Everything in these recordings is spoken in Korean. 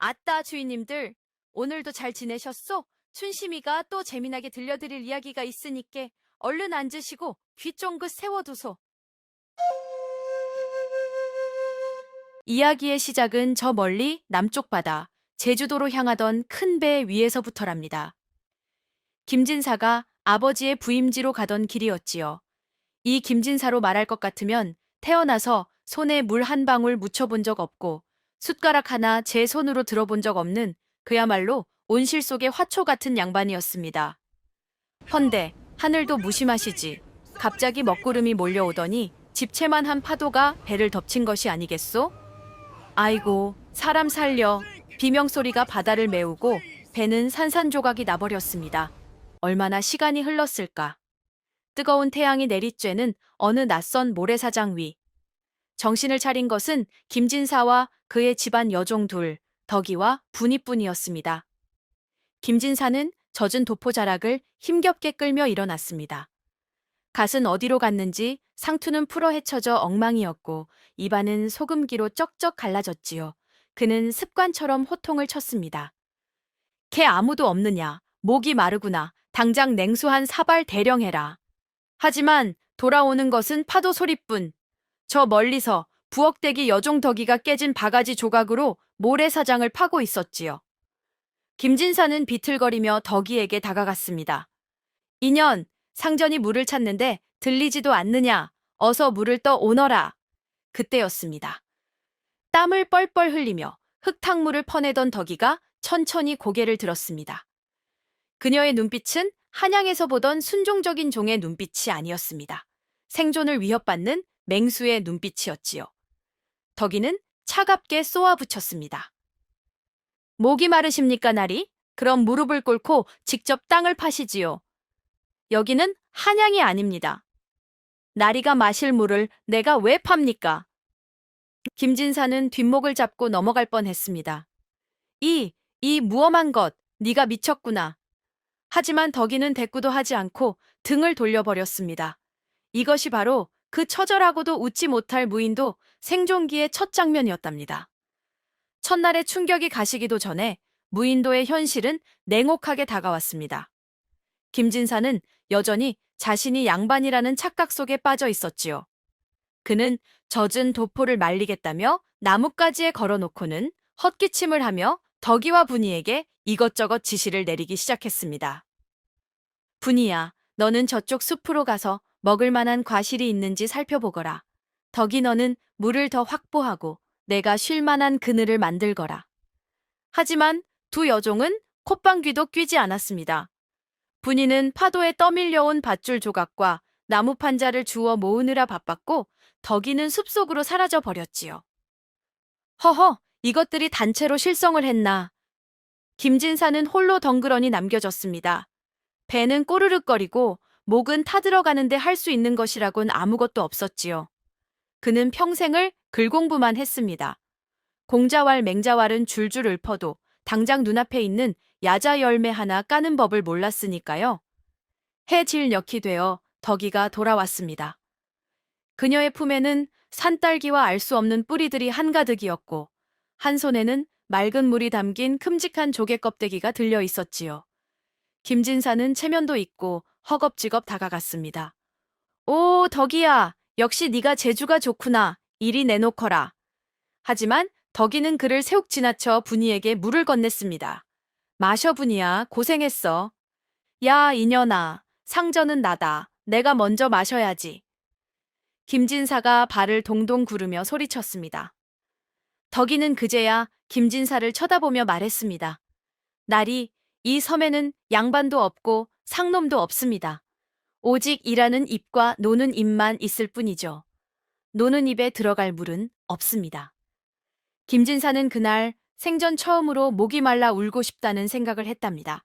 아따 주인님들, 오늘도 잘 지내셨소? 춘심이가 또 재미나게 들려드릴 이야기가 있으니께 얼른 앉으시고 귀 쫑긋 세워두소. 이야기의 시작은 저 멀리 남쪽 바다, 제주도로 향하던 큰 배 위에서부터랍니다. 김진사가 아버지의 부임지로 가던 길이었지요. 이 김진사로 말할 것 같으면 태어나서 손에 물 한 방울 묻혀본 적 없고 숟가락 하나 제 손으로 들어본 적 없는 그야말로 온실 속의 화초 같은 양반이었습니다. 헌데 하늘도 무심하시지. 갑자기 먹구름이 몰려오더니 집채만한 파도가 배를 덮친 것이 아니겠소? 아이고, 사람 살려. 비명소리가 바다를 메우고 배는 산산조각이 나버렸습니다. 얼마나 시간이 흘렀을까. 뜨거운 태양이 내리쬐는 어느 낯선 모래사장 위. 정신을 차린 것은 김진사와 그의 집안 여종 둘, 덕이와 분이뿐이었습니다. 김진사는 젖은 도포자락을 힘겹게 끌며 일어났습니다. 갓은 어디로 갔는지 상투는 풀어 헤쳐져 엉망이었고 입안은 소금기로 쩍쩍 갈라졌지요. 그는 습관처럼 호통을 쳤습니다. 걔 아무도 없느냐. 목이 마르구나. 당장 냉수 한 사발 대령해라. 하지만 돌아오는 것은 파도 소리뿐. 저 멀리서 부엌대기 여종 덕이가 깨진 바가지 조각으로 모래사장을 파고 있었지요. 김진사는 비틀거리며 덕이에게 다가갔습니다. 인연, 상전이 물을 찾는데 들리지도 않느냐. 어서 물을 떠 오너라. 그때였습니다. 땀을 뻘뻘 흘리며 흙탕물을 퍼내던 덕이가 천천히 고개를 들었습니다. 그녀의 눈빛은 한양에서 보던 순종적인 종의 눈빛이 아니었습니다. 생존을 위협받는 맹수의 눈빛이었지요. 덕이는 차갑게 쏘아붙였습니다. 목이 마르십니까, 나리? 그럼 무릎을 꿇고 직접 땅을 파시지요. 여기는 한양이 아닙니다. 나리가 마실 물을 내가 왜 팝니까? 김진사는 뒷목을 잡고 넘어갈 뻔했습니다. 이 무엄한 것, 네가 미쳤구나. 하지만 덕이는 대꾸도 하지 않고 등을 돌려버렸습니다. 이것이 바로 그 처절하고도 웃지 못할 무인도 생존기의 첫 장면이었답니다. 첫날의 충격이 가시기도 전에 무인도의 현실은 냉혹하게 다가왔습니다. 김진사는 여전히 자신이 양반이라는 착각 속에 빠져 있었지요. 그는 젖은 도포를 말리겠다며 나뭇가지에 걸어놓고는 헛기침을 하며 덕이와 분이에게 이것저것 지시를 내리기 시작했습니다. 분이야, 너는 저쪽 숲으로 가서 먹을 만한 과실이 있는지 살펴보거라. 덕이 너는 물을 더 확보하고 내가 쉴 만한 그늘을 만들거라. 하지만 두 여종은 콧방귀도 뀌지 않았습니다. 분이는 파도에 떠밀려온 밧줄 조각과 나무 판자를 주워 모으느라 바빴고 덕이는 숲속으로 사라져 버렸지요. 허허, 이것들이 단체로 실성을 했나. 김진사는 홀로 덩그러니 남겨졌습니다. 배는 꼬르륵거리고 목은 타들어가는데 할 수 있는 것이라곤 아무것도 없었지요. 그는 평생을 글공부만 했습니다. 공자왈 맹자왈은 줄줄 읊어도 당장 눈앞에 있는 야자 열매 하나 까는 법을 몰랐으니까요. 해질녘이 되어 덕이가 돌아왔습니다. 그녀의 품에는 산딸기와 알 수 없는 뿌리들이 한가득이었고 한 손에는 맑은 물이 담긴 큼직한 조개 껍데기가 들려 있었지요. 김진사는 체면도 있고 허겁지겁 다가갔습니다. 오, 덕이야. 역시 네가 재주가 좋구나. 이리 내놓거라. 하지만 덕이는 그를 세욱 지나쳐 분이에게 물을 건넸습니다. 마셔 분이야. 고생했어. 야, 이년아. 상전은 나다. 내가 먼저 마셔야지. 김진사가 발을 동동 구르며 소리쳤습니다. 덕이는 그제야 김진사를 쳐다보며 말했습니다. 나리, 이 섬에는 양반도 없고 상놈도 없습니다. 오직 일하는 입과 노는 입만 있을 뿐이죠. 노는 입에 들어갈 물은 없습니다. 김진사는 그날 생전 처음으로 목이 말라 울고 싶다는 생각을 했답니다.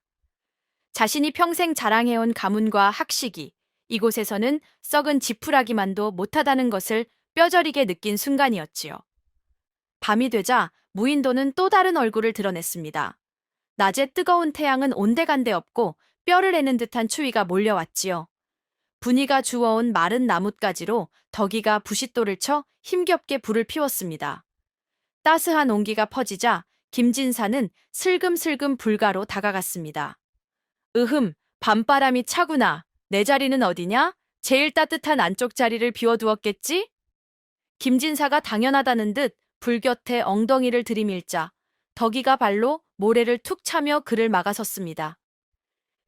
자신이 평생 자랑해온 가문과 학식이 이곳에서는 썩은 지푸라기만도 못하다는 것을 뼈저리게 느낀 순간이었지요. 밤이 되자 무인도는 또 다른 얼굴을 드러냈습니다. 낮에 뜨거운 태양은 온데간데 없고 뼈를 애는 듯한 추위가 몰려왔지요. 분이가 주워온 마른 나뭇가지로 덕이가 부싯돌을 쳐 힘겹게 불을 피웠습니다. 따스한 온기가 퍼지자 김진사는 슬금슬금 불가로 다가갔습니다. 으흠, 밤바람이 차구나. 내 자리는 어디냐? 제일 따뜻한 안쪽 자리를 비워두었겠지? 김진사가 당연하다는 듯 불 곁에 엉덩이를 들이밀자 덕이가 발로 모래를 툭 차며 그를 막아섰습니다.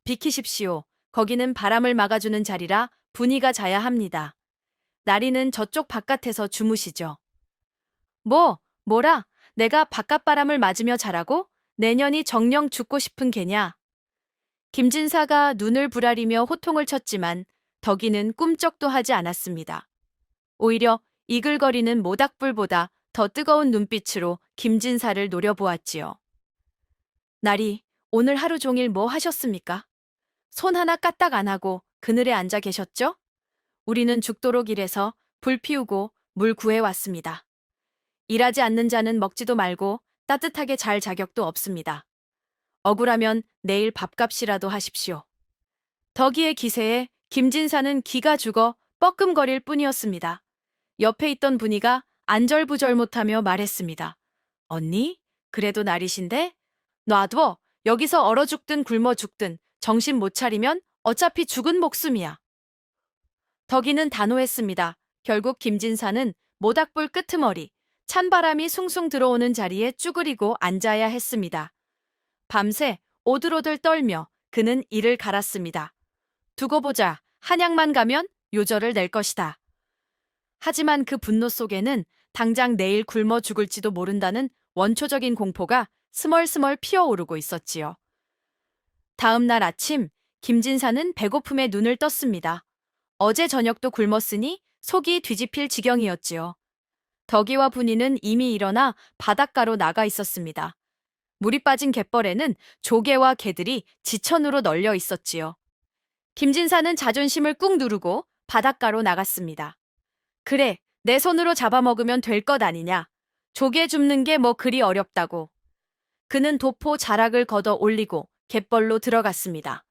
비키십시오. 거기는 바람을 막아주는 자리라 분이가 자야 합니다. 나리는 저쪽 바깥에서 주무시죠. 뭐라? 내가 바깥바람을 맞으며 자라고? 내년이 정령 죽고 싶은 개냐? 김진사가 눈을 부라리며 호통을 쳤지만 덕이는 꿈쩍도 하지 않았습니다. 오히려 이글거리는 모닥불보다 더 뜨거운 눈빛으로 김진사를 노려보았지요. 나리, 오늘 하루 종일 뭐 하셨습니까? 손 하나 까딱 안 하고 그늘에 앉아 계셨죠? 우리는 죽도록 일해서 불 피우고 물 구해왔습니다. 일하지 않는 자는 먹지도 말고 따뜻하게 잘 자격도 없습니다. 억울하면 내일 밥값이라도 하십시오. 덕이의 기세에 김진사는 기가 죽어 뻐끔거릴 뿐이었습니다. 옆에 있던 분이가 안절부절 못하며 말했습니다. 언니? 그래도 날이신데? 놔둬. 여기서 얼어 죽든 굶어 죽든 정신 못 차리면 어차피 죽은 목숨이야. 덕이는 단호했습니다. 결국 김진사는 모닥불 끄트머리, 찬바람이 숭숭 들어오는 자리에 쭈그리고 앉아야 했습니다. 밤새 오들오들 떨며 그는 이를 갈았습니다. 두고 보자. 한약만 가면 요절을 낼 것이다. 하지만 그 분노 속에는 당장 내일 굶어 죽을지도 모른다는 원초적인 공포가 스멀스멀 피어오르고 있었지요. 다음 날 아침, 김진사는 배고픔에 눈을 떴습니다. 어제 저녁도 굶었으니 속이 뒤집힐 지경이었지요. 덕이와 분이는 이미 일어나 바닷가로 나가 있었습니다. 물이 빠진 갯벌에는 조개와 개들이 지천으로 널려 있었지요. 김진사는 자존심을 꾹 누르고 바닷가로 나갔습니다. 그래, 내 손으로 잡아먹으면 될 것 아니냐. 조개 줍는 게 뭐 그리 어렵다고. 그는 도포 자락을 걷어 올리고 갯벌로 들어갔습니다.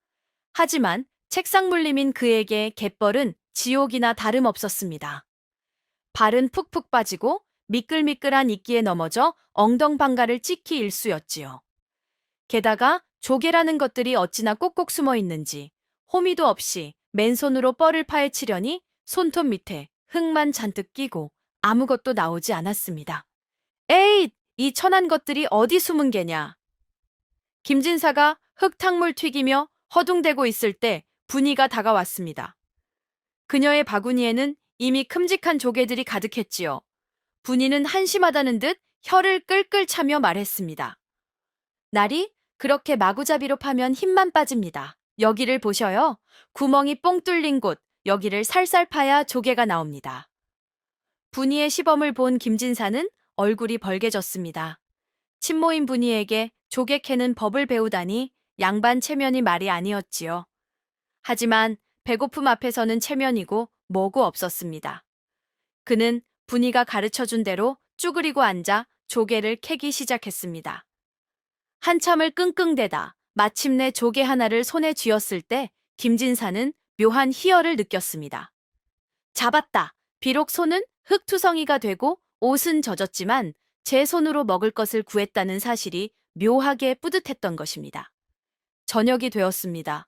하지만 책상 물림인 그에게 갯벌은 지옥이나 다름없었습니다. 발은 푹푹 빠지고 미끌미끌한 이끼에 넘어져 엉덩방가를 찍히 일쑤였지요. 게다가 조개라는 것들이 어찌나 꼭꼭 숨어 있는지 호미도 없이 맨손으로 뻘을 파헤치려니 손톱 밑에 흙만 잔뜩 끼고 아무것도 나오지 않았습니다. 에잇! 이 천한 것들이 어디 숨은 게냐. 김진사가 흙탕물 튀기며 허둥대고 있을 때 분이가 다가왔습니다. 그녀의 바구니에는 이미 큼직한 조개들이 가득했지요. 분이는 한심하다는 듯 혀를 끌끌 차며 말했습니다. 날이 그렇게 마구잡이로 파면 힘만 빠집니다. 여기를 보셔요. 구멍이 뽕 뚫린 곳, 여기를 살살 파야 조개가 나옵니다. 분이의 시범을 본 김진사는 얼굴이 벌개졌습니다. 친모인 분이에게 조개 캐는 법을 배우다니 양반 체면이 말이 아니었지요. 하지만 배고픔 앞에서는 체면이고 뭐고 없었습니다. 그는 분이가 가르쳐준 대로 쭈그리고 앉아 조개를 캐기 시작했습니다. 한참을 끙끙대다 마침내 조개 하나를 손에 쥐었을 때 김진사는 묘한 희열을 느꼈습니다. 잡았다. 비록 손은 흙투성이가 되고 옷은 젖었지만 제 손으로 먹을 것을 구했다는 사실이 묘하게 뿌듯했던 것입니다. 저녁이 되었습니다.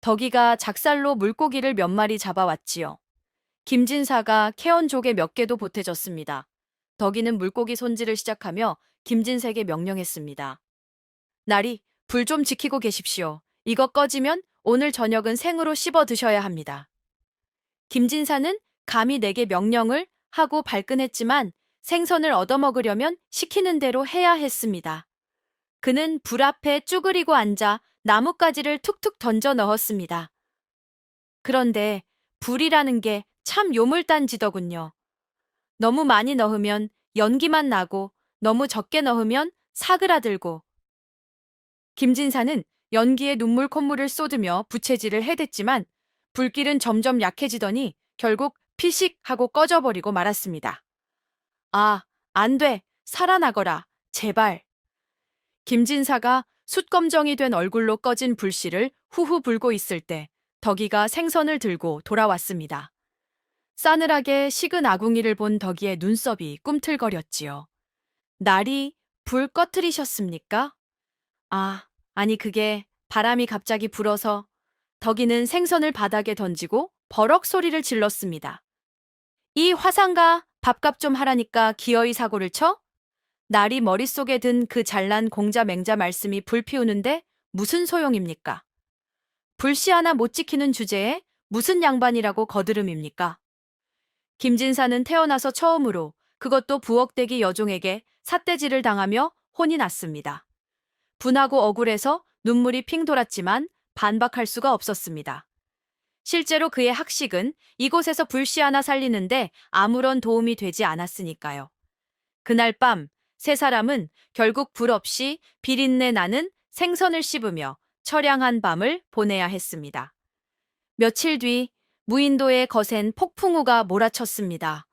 덕이가 작살로 물고기를 몇 마리 잡아왔지요. 김진사가 캐온 조개 몇 개도 보태줬습니다. 덕이는 물고기 손질을 시작하며 김진색에 명령했습니다. 나리, 불 좀 지키고 계십시오. 이거 꺼지면 오늘 저녁은 생으로 씹어 드셔야 합니다. 김진사는 감히 내게 명령을 하고 발끈했지만 생선을 얻어먹으려면 시키는 대로 해야 했습니다. 그는 불 앞에 쭈그리고 앉아 나뭇가지를 툭툭 던져 넣었습니다. 그런데 불이라는 게 참 요물단지더군요. 너무 많이 넣으면 연기만 나고 너무 적게 넣으면 사그라들고. 김진사는 연기에 눈물 콧물을 쏟으며 부채질을 해댔지만 불길은 점점 약해지더니 결국 피식 하고 꺼져버리고 말았습니다. 아, 안 돼. 살아나거라. 제발. 김진사가 숯검정이 된 얼굴로 꺼진 불씨를 후후 불고 있을 때 덕이가 생선을 들고 돌아왔습니다. 싸늘하게 식은 아궁이를 본 덕이의 눈썹이 꿈틀거렸지요. 날이 불 꺼트리셨습니까? 아, 아니 그게 바람이 갑자기 불어서 덕이는 생선을 바닥에 던지고 버럭 소리를 질렀습니다. 이 화상가 밥값 좀 하라니까 기어이 사고를 쳐? 날이 머릿속에 든 그 잘난 공자 맹자 말씀이 불 피우는데 무슨 소용입니까? 불씨 하나 못 지키는 주제에 무슨 양반이라고 거드름입니까? 김진사는 태어나서 처음으로 그것도 부엌대기 여종에게 삿대질을 당하며 혼이 났습니다. 분하고 억울해서 눈물이 핑 돌았지만 반박할 수가 없었습니다. 실제로 그의 학식은 이곳에서 불씨 하나 살리는데 아무런 도움이 되지 않았으니까요. 그날 밤 세 사람은 결국 불 없이 비린내 나는 생선을 씹으며 처량한 밤을 보내야 했습니다. 며칠 뒤 무인도에 거센 폭풍우가 몰아쳤습니다.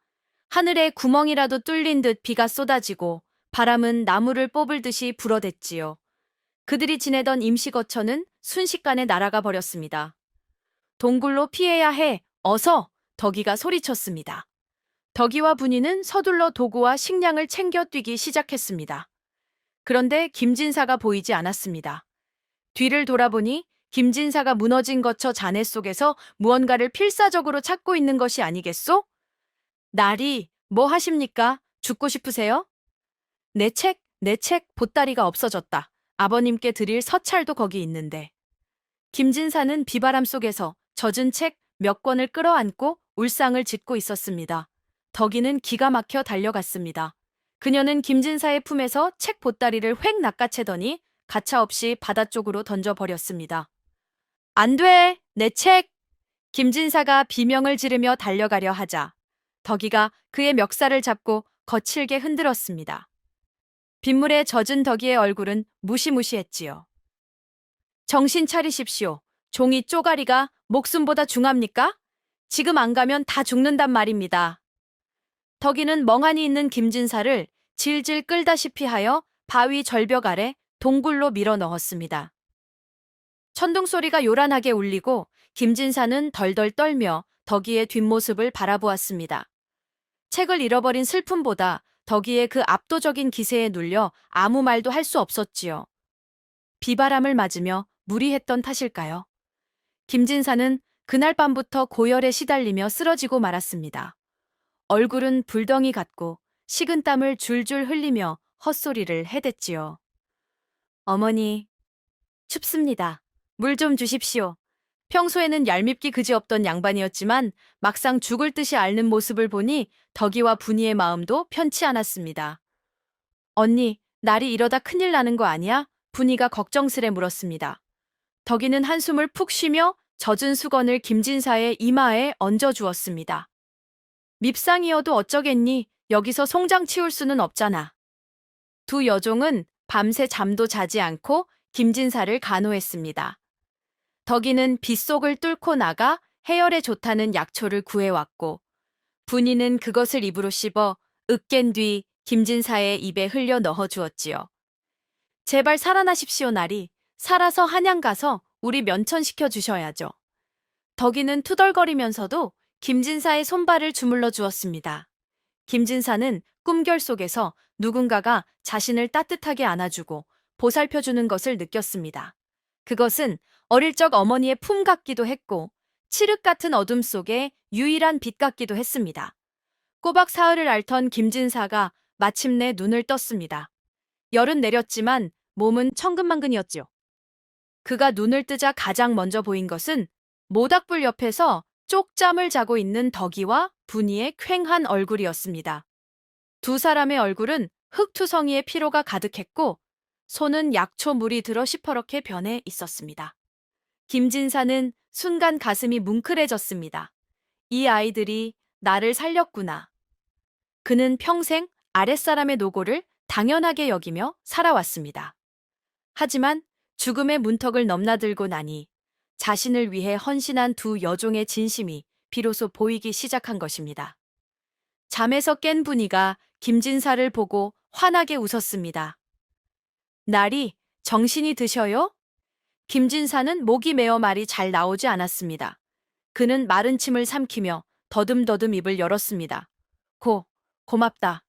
하늘에 구멍이라도 뚫린 듯 비가 쏟아지고 바람은 나무를 뽑을 듯이 불어댔지요. 그들이 지내던 임시거처는 순식간에 날아가 버렸습니다. 동굴로 피해야 해. 어서! 덕이가 소리쳤습니다. 덕이와 분이는 서둘러 도구와 식량을 챙겨 뛰기 시작했습니다. 그런데 김진사가 보이지 않았습니다. 뒤를 돌아보니 김진사가 무너진 거처 잔해 속에서 무언가를 필사적으로 찾고 있는 것이 아니겠소? 나리, 뭐 하십니까? 죽고 싶으세요? 내 책 보따리가 없어졌다. 아버님께 드릴 서찰도 거기 있는데. 김진사는 비바람 속에서 젖은 책 몇 권을 끌어안고 울상을 짓고 있었습니다. 덕이는 기가 막혀 달려갔습니다. 그녀는 김진사의 품에서 책 보따리를 획 낚아채더니 가차없이 바다 쪽으로 던져버렸습니다. 안 돼! 내 책! 김진사가 비명을 지르며 달려가려 하자 덕이가 그의 멱살을 잡고 거칠게 흔들었습니다. 빗물에 젖은 덕이의 얼굴은 무시무시했지요. 정신 차리십시오. 종이 쪼가리가 목숨보다 중합니까? 지금 안 가면 다 죽는단 말입니다. 덕이는 멍하니 있는 김진사를 질질 끌다시피 하여 바위 절벽 아래 동굴로 밀어 넣었습니다. 천둥 소리가 요란하게 울리고 김진사는 덜덜 떨며 덕이의 뒷모습을 바라보았습니다. 책을 잃어버린 슬픔보다 덕이의 그 압도적인 기세에 눌려 아무 말도 할 수 없었지요. 비바람을 맞으며 무리했던 탓일까요? 김진사는 그날 밤부터 고열에 시달리며 쓰러지고 말았습니다. 얼굴은 불덩이 같고 식은땀을 줄줄 흘리며 헛소리를 해댔지요. 어머니, 춥습니다. 물 좀 주십시오. 평소에는 얄밉기 그지없던 양반이었지만 막상 죽을 듯이 앓는 모습을 보니 덕이와 분이의 마음도 편치 않았습니다. 언니, 날이 이러다 큰일 나는 거 아니야? 분이가 걱정스레 물었습니다. 덕이는 한숨을 푹 쉬며 젖은 수건을 김진사의 이마에 얹어주었습니다. 밉상이어도 어쩌겠니? 여기서 송장 치울 수는 없잖아. 두 여종은 밤새 잠도 자지 않고 김진사를 간호했습니다. 덕이는 빗속을 뚫고 나가 해열에 좋다는 약초를 구해왔고 분이는 그것을 입으로 씹어 으깬 뒤 김진사의 입에 흘려 넣어주었지요. 제발 살아나십시오, 나리. 살아서 한양 가서 우리 면천시켜 주셔야죠. 덕이는 투덜거리면서도 김진사의 손발을 주물러 주었습니다. 김진사는 꿈결 속에서 누군가가 자신을 따뜻하게 안아주고 보살펴주는 것을 느꼈습니다. 그것은 어릴 적 어머니의 품 같기도 했고 칠흑 같은 어둠 속에 유일한 빛 같기도 했습니다. 꼬박 사흘을 앓던 김진사가 마침내 눈을 떴습니다. 열은 내렸지만 몸은 천근만근이었지요. 그가 눈을 뜨자 가장 먼저 보인 것은 모닥불 옆에서 쪽잠을 자고 있는 덕이와 분이의 퀭한 얼굴이었습니다. 두 사람의 얼굴은 흙투성이의 피로가 가득했고 손은 약초 물이 들어 시퍼렇게 변해 있었습니다. 김진사는 순간 가슴이 뭉클해졌습니다. 이 아이들이 나를 살렸구나. 그는 평생 아랫사람의 노고를 당연하게 여기며 살아왔습니다. 하지만 죽음의 문턱을 넘나들고 나니 자신을 위해 헌신한 두 여종의 진심이 비로소 보이기 시작한 것입니다. 잠에서 깬 분이가 김진사를 보고 환하게 웃었습니다. 날이 정신이 드셔요? 김진사는 목이 메어 말이 잘 나오지 않았습니다. 그는 마른 침을 삼키며 더듬더듬 입을 열었습니다. 고맙다.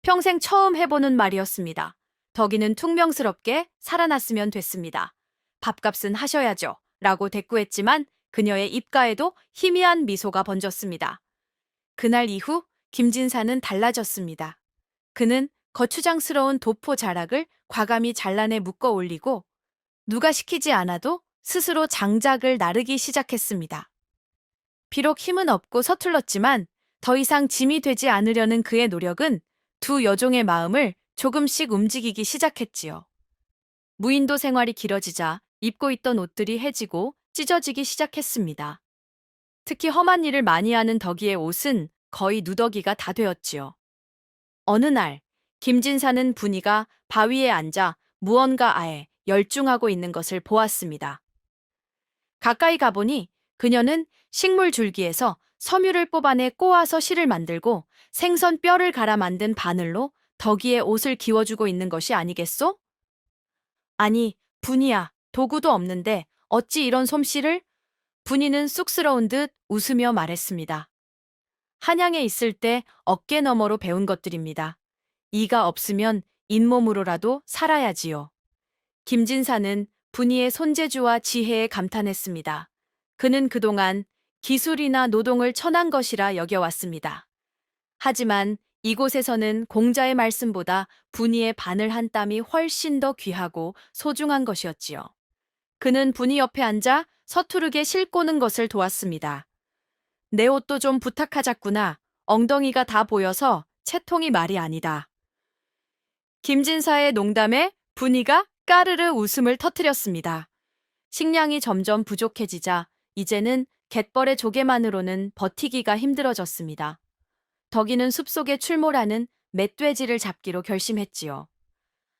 평생 처음 해보는 말이었습니다. 덕이는 퉁명스럽게 살아났으면 됐습니다. 밥값은 하셔야죠. 라고 대꾸했지만 그녀의 입가에도 희미한 미소가 번졌습니다. 그날 이후 김진사는 달라졌습니다. 그는 거추장스러운 도포 자락을 과감히 잘라내 묶어 올리고 누가 시키지 않아도 스스로 장작을 나르기 시작했습니다. 비록 힘은 없고 서툴렀지만 더 이상 짐이 되지 않으려는 그의 노력은 두 여종의 마음을 조금씩 움직이기 시작했지요. 무인도 생활이 길어지자 입고 있던 옷들이 해지고 찢어지기 시작했습니다. 특히 험한 일을 많이 하는 덕이의 옷은 거의 누더기가 다 되었지요. 어느 날 김진사는 분이가 바위에 앉아 무언가 아에 열중하고 있는 것을 보았습니다. 가까이 가보니 그녀는 식물 줄기에서 섬유를 뽑아내 꼬아서 실을 만들고 생선 뼈를 갈아 만든 바늘로 덕이의 옷을 기워주고 있는 것이 아니겠소? 아니, 분이야, 도구도 없는데 어찌 이런 솜씨를? 분이는 쑥스러운 듯 웃으며 말했습니다. 한양에 있을 때 어깨 너머로 배운 것들입니다. 이가 없으면 잇몸으로라도 살아야지요. 김진사는 분이의 손재주와 지혜에 감탄했습니다. 그는 그동안 기술이나 노동을 천한 것이라 여겨왔습니다. 하지만 이곳에서는 공자의 말씀보다 분이의 바늘 한 땀이 훨씬 더 귀하고 소중한 것이었지요. 그는 분이 옆에 앉아 서투르게 실 꼬는 것을 도왔습니다. 내 옷도 좀 부탁하자꾸나. 엉덩이가 다 보여서 채통이 말이 아니다. 김진사의 농담에 분이가 까르르 웃음을 터뜨렸습니다. 식량이 점점 부족해지자 이제는 갯벌의 조개만으로는 버티기가 힘들어졌습니다. 덕이는 숲속에 출몰하는 멧돼지를 잡기로 결심했지요.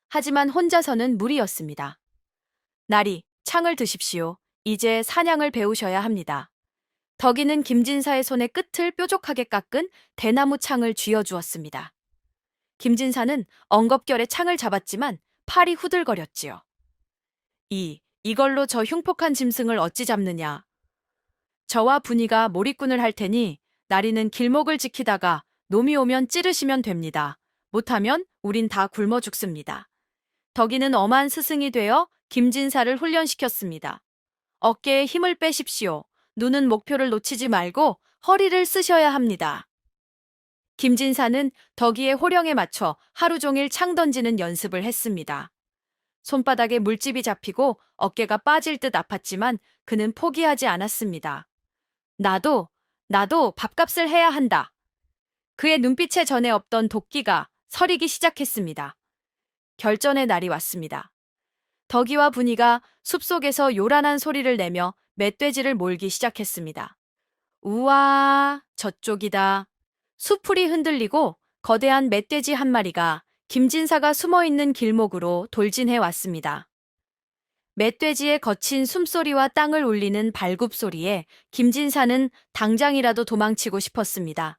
하지만 혼자서는 무리였습니다. 나리, 창을 드십시오. 이제 사냥을 배우셔야 합니다. 덕이는 김진사의 손의 끝을 뾰족하게 깎은 대나무 창을 쥐어주었습니다. 김진사는 엉겁결에 창을 잡았지만 팔이 후들거렸지요. 이걸로 저 흉폭한 짐승을 어찌 잡느냐. 저와 분이가 몰입꾼을 할 테니 나리는 길목을 지키다가 놈이 오면 찌르시면 됩니다. 못하면 우린 다 굶어 죽습니다. 덕이는 엄한 스승이 되어 김진사를 훈련시켰습니다. 어깨에 힘을 빼십시오. 눈은 목표를 놓치지 말고 허리를 쓰셔야 합니다. 김진사는 덕이의 호령에 맞춰 하루 종일 창 던지는 연습을 했습니다. 손바닥에 물집이 잡히고 어깨가 빠질 듯 아팠지만 그는 포기하지 않았습니다. 나도 밥값을 해야 한다. 그의 눈빛에 전에 없던 도끼가 서리기 시작했습니다. 결전의 날이 왔습니다. 덕이와 분이가 숲속에서 요란한 소리를 내며 멧돼지를 몰기 시작했습니다. 우와, 저쪽이다. 수풀이 흔들리고 거대한 멧돼지 한 마리가 김진사가 숨어있는 길목으로 돌진해 왔습니다. 멧돼지의 거친 숨소리와 땅을 울리는 발굽소리에 김진사는 당장이라도 도망치고 싶었습니다.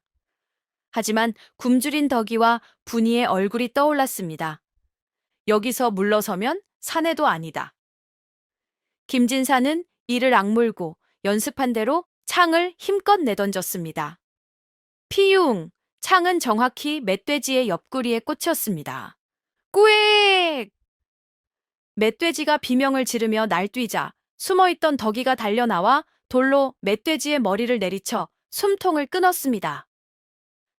하지만 굶주린 덕이와 분이의 얼굴이 떠올랐습니다. 여기서 물러서면 사내도 아니다. 김진사는 이를 악물고 연습한 대로 창을 힘껏 내던졌습니다. 피웅! 창은 정확히 멧돼지의 옆구리에 꽂혔습니다. 꾸익! 멧돼지가 비명을 지르며 날뛰자 숨어있던 덕이가 달려나와 돌로 멧돼지의 머리를 내리쳐 숨통을 끊었습니다.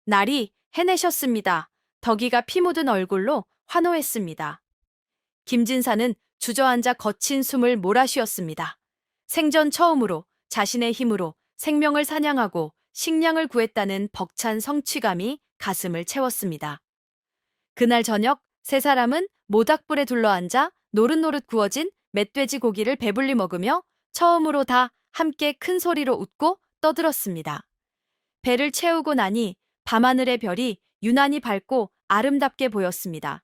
날이 해내셨습니다. 덕이가 피 묻은 얼굴로 환호했습니다. 김진사는 주저앉아 거친 숨을 몰아쉬었습니다. 생전 처음으로 자신의 힘으로 생명을 사냥하고 식량을 구했다는 벅찬 성취감이 가슴을 채웠습니다. 그날 저녁 세 사람은 모닥불에 둘러앉아 노릇노릇 구워진 멧돼지 고기를 배불리 먹으며 처음으로 다 함께 큰 소리로 웃고 떠들었습니다. 배를 채우고 나니 밤하늘의 별이 유난히 밝고 아름답게 보였습니다.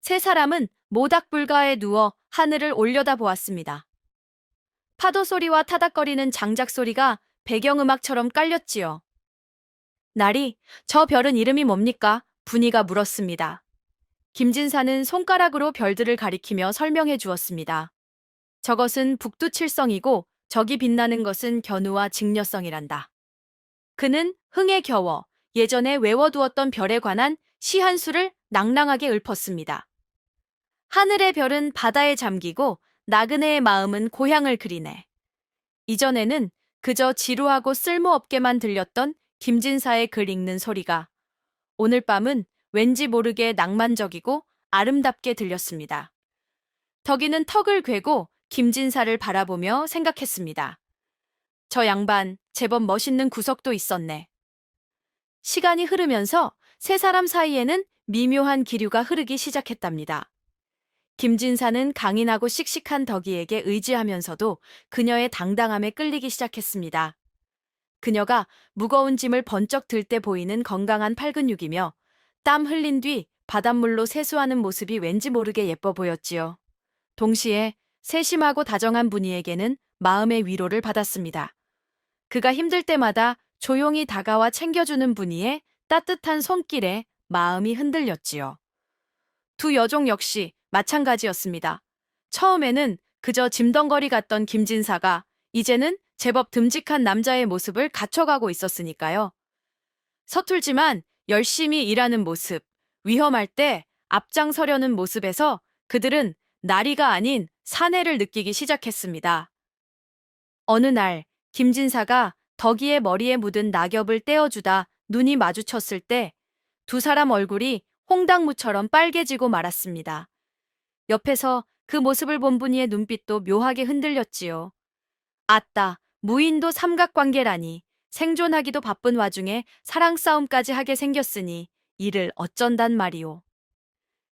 세 사람은 모닥불가에 누워 하늘을 올려다보았습니다. 파도 소리와 타닥거리는 장작 소리가 배경음악처럼 깔렸지요. 날이, 저 별은 이름이 뭡니까? 분이가 물었습니다. 김진사는 손가락으로 별들을 가리키며 설명해 주었습니다. 저것은 북두칠성이고 저기 빛나는 것은 견우와 직녀성이란다. 그는 흥에 겨워 예전에 외워두었던 별에 관한 시 한 수를 낭낭하게 읊었습니다. 하늘의 별은 바다에 잠기고 나그네의 마음은 고향을 그리네. 이전에는 그저 지루하고 쓸모없게만 들렸던 김진사의 글 읽는 소리가 오늘 밤은 왠지 모르게 낭만적이고 아름답게 들렸습니다. 덕이는 턱을 괴고 김진사를 바라보며 생각했습니다. 저 양반 제법 멋있는 구석도 있었네. 시간이 흐르면서 세 사람 사이에는 미묘한 기류가 흐르기 시작했답니다. 김진사는 강인하고 씩씩한 덕이에게 의지하면서도 그녀의 당당함에 끌리기 시작했습니다. 그녀가 무거운 짐을 번쩍 들 때 보이는 건강한 팔근육이며 땀 흘린 뒤 바닷물로 세수하는 모습이 왠지 모르게 예뻐 보였지요. 동시에 세심하고 다정한 분이에게는 마음의 위로를 받았습니다. 그가 힘들 때마다 조용히 다가와 챙겨주는 분이의 따뜻한 손길에 마음이 흔들렸지요. 두 여종 역시 마찬가지였습니다. 처음에는 그저 짐덩거리 같던 김진사가 이제는 제법 듬직한 남자의 모습을 갖춰가고 있었으니까요. 서툴지만 열심히 일하는 모습, 위험할 때 앞장서려는 모습에서 그들은 나리가 아닌 사내를 느끼기 시작했습니다. 어느 날 김진사가 덕이의 머리에 묻은 낙엽을 떼어주다 눈이 마주쳤을 때 두 사람 얼굴이 홍당무처럼 빨개지고 말았습니다. 옆에서 그 모습을 본 분이의 눈빛도 묘하게 흔들렸지요. 아따, 무인도 삼각관계라니. 생존하기도 바쁜 와중에 사랑 싸움까지 하게 생겼으니 이를 어쩐단 말이오.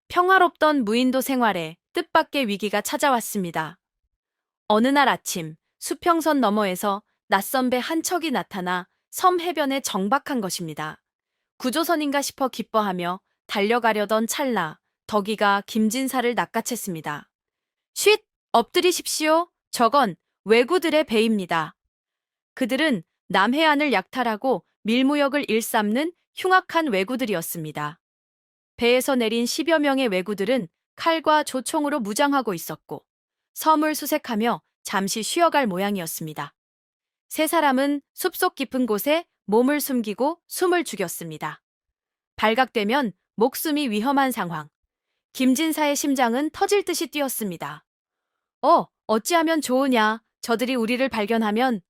평화롭던 무인도 생활에 뜻밖의 위기가 찾아왔습니다. 어느 날 아침 수평선 너머에서 낯선 배 한 척이 나타나 섬 해변에 정박한 것입니다. 구조선인가 싶어 기뻐하며 달려가려던 찰나 덕이가 김진사를 낚아챘습니다. 쉿! 엎드리십시오. 저건 왜구들의 배입니다. 그들은 남해안을 약탈하고 밀무역을 일삼는 흉악한 왜구들이었습니다. 배에서 내린 10여 명의 왜구들은 칼과 조총으로 무장하고 있었고 섬을 수색하며 잠시 쉬어갈 모양이었습니다. 세 사람은 숲속 깊은 곳에 몸을 숨기고 숨을 죽였습니다. 발각되면 목숨이 위험한 상황. 김진사의 심장은 터질 듯이 뛰었습니다. 어찌하면 좋으냐. 저들이 우리를 발견하면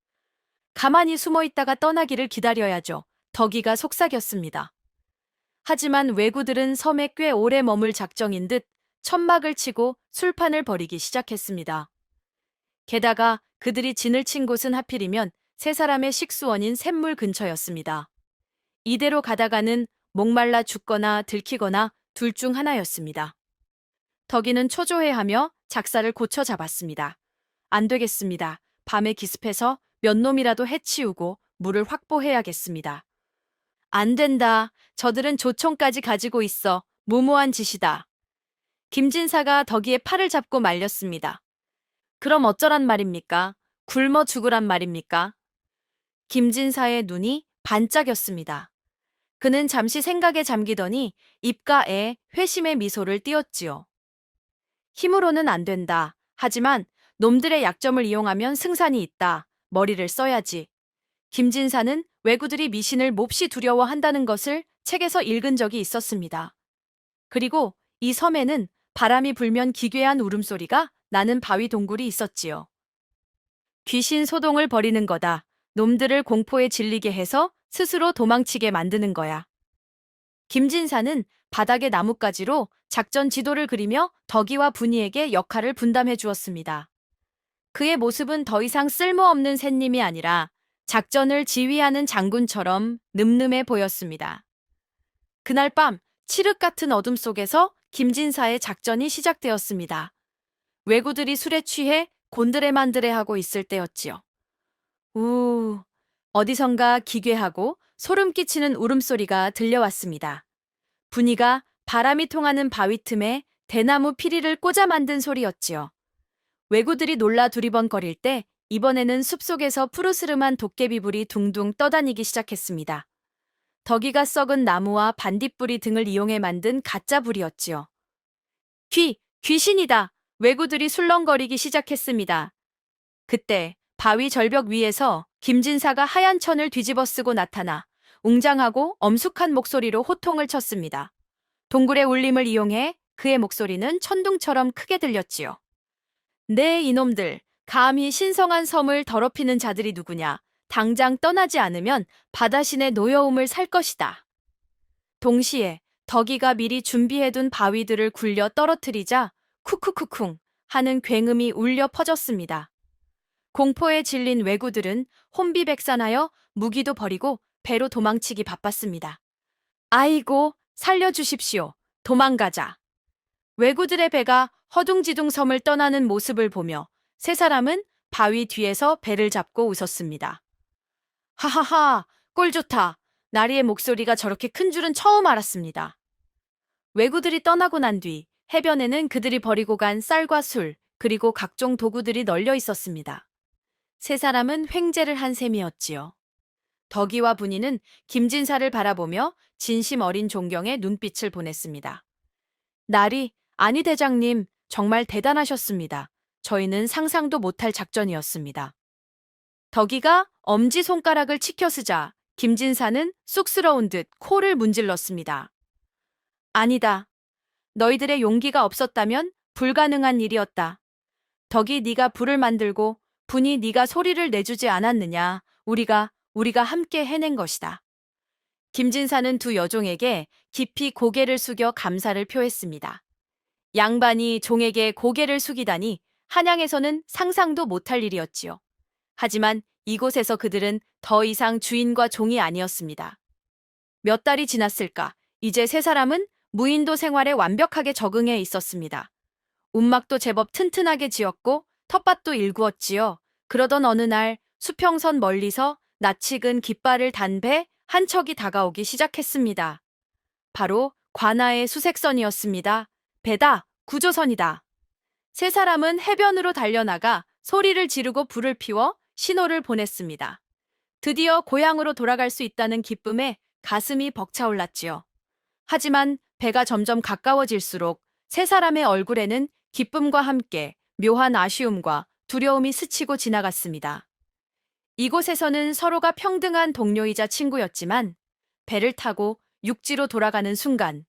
가만히 숨어 있다가 떠나기를 기다려야죠. 덕이가 속삭였습니다. 하지만 왜구들은 섬에 꽤 오래 머물 작정인 듯 천막을 치고 술판을 벌이기 시작했습니다. 게다가 그들이 진을 친 곳은 하필이면 세 사람의 식수원인 샘물 근처였습니다. 이대로 가다가는 목말라 죽거나 들키거나 둘 중 하나였습니다. 덕이는 초조해하며 작사를 고쳐 잡았습니다. 안 되겠습니다. 밤에 기습해서 몇 놈이라도 해치우고 물을 확보해야겠습니다. 안 된다. 저들은 조총까지 가지고 있어. 무모한 짓이다. 김진사가 덕이의 팔을 잡고 말렸습니다. 그럼 어쩌란 말입니까? 굶어 죽으란 말입니까? 김진사의 눈이 반짝였습니다. 그는 잠시 생각에 잠기더니 입가에 회심의 미소를 띄었지요. 힘으로는 안 된다. 하지만 놈들의 약점을 이용하면 승산이 있다. 머리를 써야지. 김진사는 왜구들이 미신을 몹시 두려워한다는 것을 책에서 읽은 적이 있었습니다. 그리고 이 섬에는 바람이 불면 기괴한 울음소리가 나는 바위 동굴이 있었지요. 귀신 소동을 벌이는 거다. 놈들을 공포에 질리게 해서 스스로 도망치게 만드는 거야. 김진사는 바닥의 나뭇가지로 작전 지도를 그리며 덕이와 분이에게 역할을 분담해 주었습니다. 그의 모습은 더 이상 쓸모없는 샌님이 아니라 작전을 지휘하는 장군처럼 늠름해 보였습니다. 그날 밤 칠흑 같은 어둠 속에서 김진사의 작전이 시작되었습니다. 왜구들이 술에 취해 곤드레만드레하고 있을 때였지요. 어디선가 기괴하고 소름 끼치는 울음소리가 들려왔습니다. 분이가 바람이 통하는 바위 틈에 대나무 피리를 꽂아 만든 소리였지요. 왜구들이 놀라 두리번거릴 때 이번에는 숲속에서 푸르스름한 도깨비불이 둥둥 떠다니기 시작했습니다. 덕이가 썩은 나무와 반딧불이 등을 이용해 만든 가짜 불이었지요. 귀신이다! 왜구들이 술렁거리기 시작했습니다. 그때 바위 절벽 위에서 김진사가 하얀 천을 뒤집어 쓰고 나타나 웅장하고 엄숙한 목소리로 호통을 쳤습니다. 동굴의 울림을 이용해 그의 목소리는 천둥처럼 크게 들렸지요. 네, 이놈들. 감히 신성한 섬을 더럽히는 자들이 누구냐. 당장 떠나지 않으면 바다신의 노여움을 살 것이다. 동시에 덕이가 미리 준비해둔 바위들을 굴려 떨어뜨리자 쿠쿠쿠쿵 하는 굉음이 울려 퍼졌습니다. 공포에 질린 왜구들은 혼비백산하여 무기도 버리고 배로 도망치기 바빴습니다. 아이고, 살려주십시오. 도망가자. 왜구들의 배가 허둥지둥 섬을 떠나는 모습을 보며 세 사람은 바위 뒤에서 배를 잡고 웃었습니다. 하하하, 꼴 좋다. 나리의 목소리가 저렇게 큰 줄은 처음 알았습니다. 왜구들이 떠나고 난 뒤 해변에는 그들이 버리고 간 쌀과 술, 그리고 각종 도구들이 널려 있었습니다. 세 사람은 횡재를 한 셈이었지요. 덕이와 분이는 김진사를 바라보며 진심 어린 존경의 눈빛을 보냈습니다. 나리, 아니 대장님, 정말 대단하셨습니다. 저희는 상상도 못할 작전이었습니다. 덕이가 엄지손가락을 치켜쓰자 김진사는 쑥스러운 듯 코를 문질렀습니다. 아니다. 너희들의 용기가 없었다면 불가능한 일이었다. 덕이 네가 불을 만들고 분이 네가 소리를 내주지 않았느냐. 우리가 함께 해낸 것이다. 김진사는 두 여종에게 깊이 고개를 숙여 감사를 표했습니다. 양반이 종에게 고개를 숙이다니 한양에서는 상상도 못할 일이었지요. 하지만 이곳에서 그들은 더 이상 주인과 종이 아니었습니다. 몇 달이 지났을까? 이제 세 사람은 무인도 생활에 완벽하게 적응해 있었습니다. 움막도 제법 튼튼하게 지었고 텃밭도 일구었지요. 그러던 어느 날 수평선 멀리서 낯익은 깃발을 단 배 한 척이 다가오기 시작했습니다. 바로 관아의 수색선이었습니다. 배다, 구조선이다. 세 사람은 해변으로 달려나가 소리를 지르고 불을 피워 신호를 보냈습니다. 드디어 고향으로 돌아갈 수 있다는 기쁨에 가슴이 벅차올랐지요. 하지만 배가 점점 가까워질수록 세 사람의 얼굴에는 기쁨과 함께 묘한 아쉬움과 두려움이 스치고 지나갔습니다. 이곳에서는 서로가 평등한 동료이자 친구였지만 배를 타고 육지로 돌아가는 순간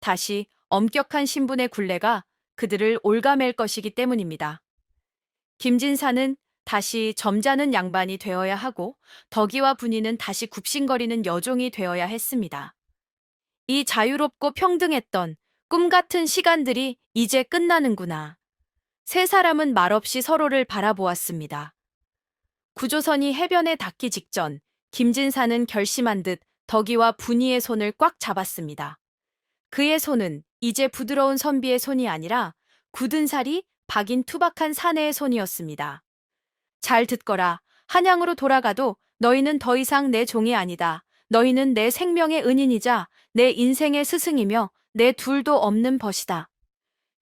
다시 엄격한 신분의 굴레가 그들을 올가맬 것이기 때문입니다. 김진사는 다시 점잖은 양반이 되어야 하고 덕이와 분이는 다시 굽신거리는 여종이 되어야 했습니다. 이 자유롭고 평등했던 꿈 같은 시간들이 이제 끝나는구나. 세 사람은 말없이 서로를 바라보았습니다. 구조선이 해변에 닿기 직전 김진사는 결심한 듯 덕이와 분이의 손을 꽉 잡았습니다. 그의 손은 이제 부드러운 선비의 손이 아니라 굳은 살이 박인 투박한 사내의 손이었습니다. 잘 듣거라. 한양으로 돌아가도 너희는 더 이상 내 종이 아니다. 너희는 내 생명의 은인이자 내 인생의 스승이며 내 둘도 없는 벗이다.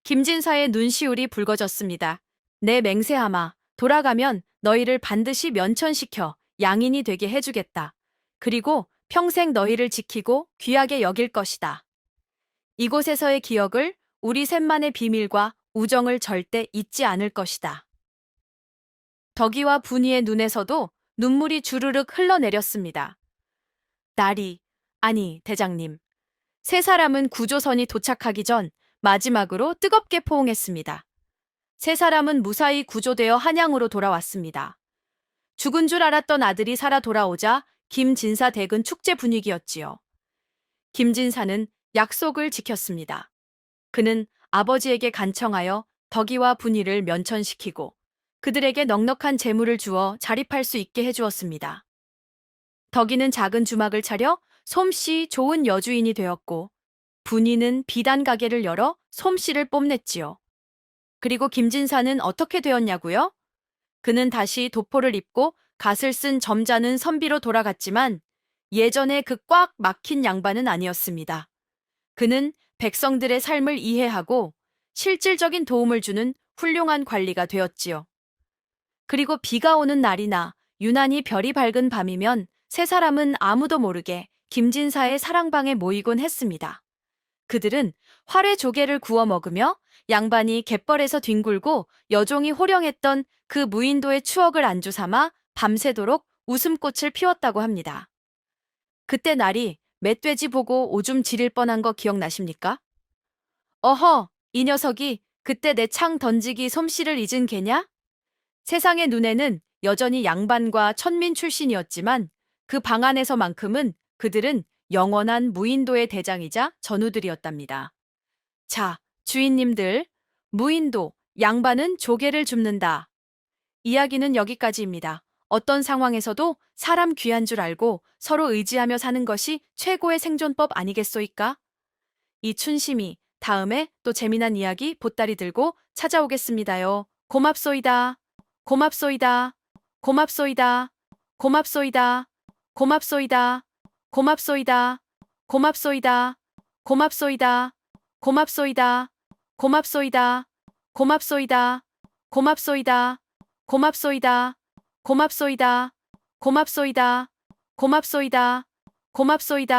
김진사의 눈시울이 붉어졌습니다. 내 맹세하마. 돌아가면 너희를 반드시 면천시켜 양인이 되게 해주겠다. 그리고 평생 너희를 지키고 귀하게 여길 것이다. 이곳에서의 기억을 우리 셋만의 비밀과 우정을 절대 잊지 않을 것이다. 덕이와 분이의 눈에서도 눈물이 주르륵 흘러내렸습니다. 나리, 아니 대장님. 세 사람은 구조선이 도착하기 전 마지막으로 뜨겁게 포옹했습니다. 세 사람은 무사히 구조되어 한양으로 돌아왔습니다. 죽은 줄 알았던 아들이 살아 돌아오자 김진사 댁은 축제 분위기였지요. 김진사는 약속을 지켰습니다. 그는 아버지에게 간청하여 덕이와 분이를 면천시키고 그들에게 넉넉한 재물을 주어 자립할 수 있게 해주었습니다. 덕이는 작은 주막을 차려 솜씨 좋은 여주인이 되었고 분이는 비단 가게를 열어 솜씨를 뽐냈지요. 그리고 김진사는 어떻게 되었냐고요? 그는 다시 도포를 입고 갓을 쓴 점잖은 선비로 돌아갔지만 예전의 그 꽉 막힌 양반은 아니었습니다. 그는 백성들의 삶을 이해하고 실질적인 도움을 주는 훌륭한 관리가 되었지요. 그리고 비가 오는 날이나 유난히 별이 밝은 밤이면 세 사람은 아무도 모르게 김진사의 사랑방에 모이곤 했습니다. 그들은 활의 조개를 구워 먹으며 양반이 갯벌에서 뒹굴고 여종이 호령했던 그 무인도의 추억을 안주 삼아 밤새도록 웃음꽃을 피웠다고 합니다. 그때 날이 멧돼지 보고 오줌 지릴 뻔한 거 기억나십니까? 어허, 이 녀석이 그때 내 창 던지기 솜씨를 잊은 개냐? 세상의 눈에는 여전히 양반과 천민 출신이었지만 그 방 안에서만큼은 그들은 영원한 무인도의 대장이자 전우들이었답니다. 자, 주인님들, 무인도, 양반은 조개를 줍는다. 이야기는 여기까지입니다. 어떤 상황에서도 사람 귀한 줄 알고 서로 의지하며 사는 것이 최고의 생존법 아니겠소이까? 이 춘심이 다음에 또 재미난 이야기 보따리 들고 찾아오겠습니다요. 고맙소이다. 고맙소이다. 고맙소이다. 고맙소이다. 고맙소이다. 고맙소이다. 고맙소이다. 고맙소이다. 고맙소이다. 고맙소이다. 고맙소이다. 고맙소이다. 고맙소이다. 고맙소이다. 고맙소이다. 고맙소이다. 고맙소이다.